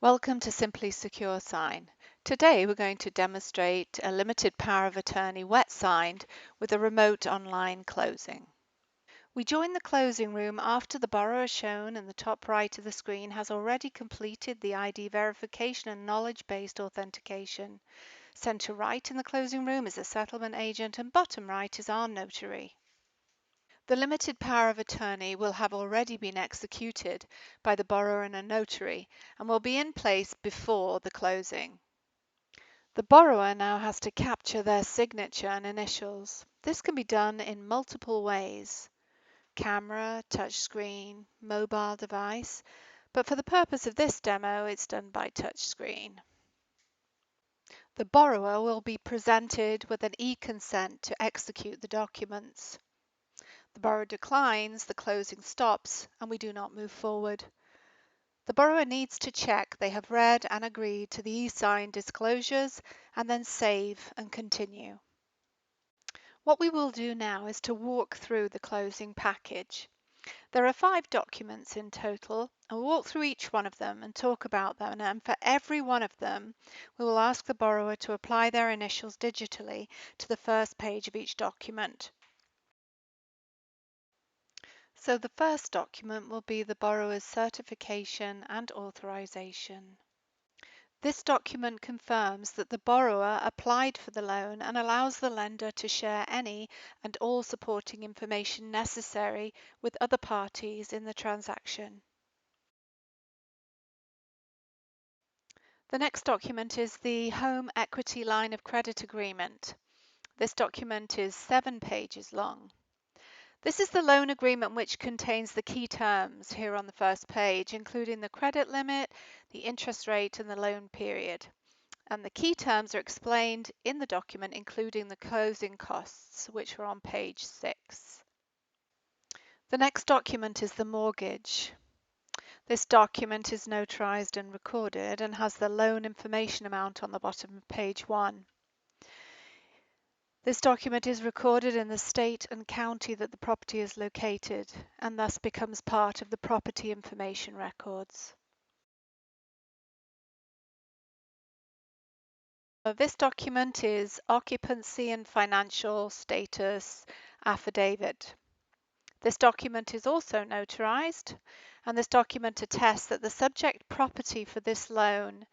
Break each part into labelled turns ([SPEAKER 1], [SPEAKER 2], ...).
[SPEAKER 1] Welcome to Simply Secure Sign. Today we're going to demonstrate a limited power of attorney wet signed with a remote online closing. We join the closing room after the borrower shown in the top right of the screen has already completed the ID verification and knowledge-based authentication. Center right in the closing room is the settlement agent and bottom right is our notary. The limited power of attorney will have already been executed by the borrower and a notary and will be in place before the closing. The borrower now has to capture their signature and initials. This can be done in multiple ways: camera, touchscreen, mobile device, but for the purpose of this demo, it's done by touchscreen. The borrower will be presented with an e-consent to execute the documents. The borrower declines, the closing stops, and we do not move forward. The borrower needs to check they have read and agreed to the e-sign disclosures and then save and continue. What we will do now is to walk through the closing package. There are 5 documents in total, and we'll walk through each one of them and talk about them, and for every one of them we will ask the borrower to apply their initials digitally to the first page of each document. So the first document will be the borrower's certification and authorization. This document confirms that the borrower applied for the loan and allows the lender to share any and all supporting information necessary with other parties in the transaction. The next document is the Home Equity Line of Credit Agreement. This document is 7 pages long. This is the loan agreement which contains the key terms here on the first page, including the credit limit, the interest rate, and the loan period. And the key terms are explained in the document, including the closing costs, which are on page 6. The next document is the mortgage. This document is notarized and recorded and has the loan information amount on the bottom of page 1. This document is recorded in the state and county that the property is located and thus becomes part of the property information records. This document is Occupancy and Financial Status Affidavit. This document is also notarized, and this document attests that the subject property for this loan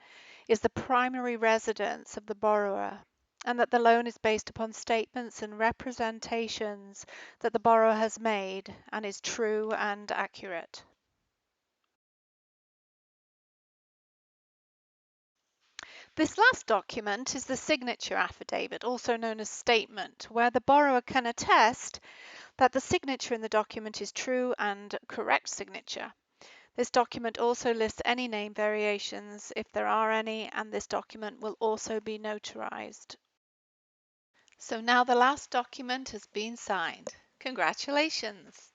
[SPEAKER 1] is the primary residence of the borrower, and that the loan is based upon statements and representations that the borrower has made and is true and accurate. This last document is the signature affidavit, also known as statement, where the borrower can attest that the signature in the document is true and correct signature. This document also lists any name variations if there are any, and this document will also be notarized. So now the last document has been signed. Congratulations!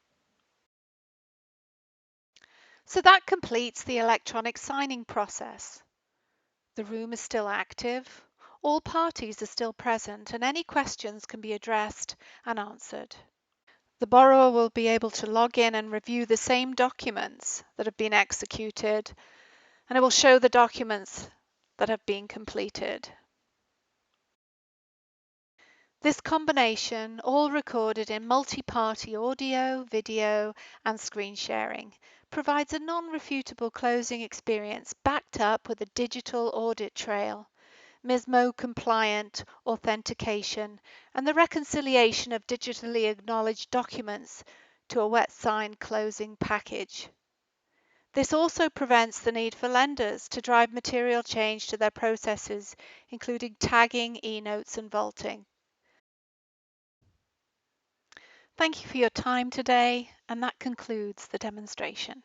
[SPEAKER 1] So that completes the electronic signing process. The room is still active, all parties are still present, and any questions can be addressed and answered. The borrower will be able to log in and review the same documents that have been executed, and it will show the documents that have been completed. This combination, all recorded in multi-party audio, video, and screen sharing, provides a non-refutable closing experience backed up with a digital audit trail, MISMO-compliant authentication, and the reconciliation of digitally acknowledged documents to a wet sign closing package. This also prevents the need for lenders to drive material change to their processes, including tagging, e-notes, and vaulting. Thank you for your time today, and that concludes the demonstration.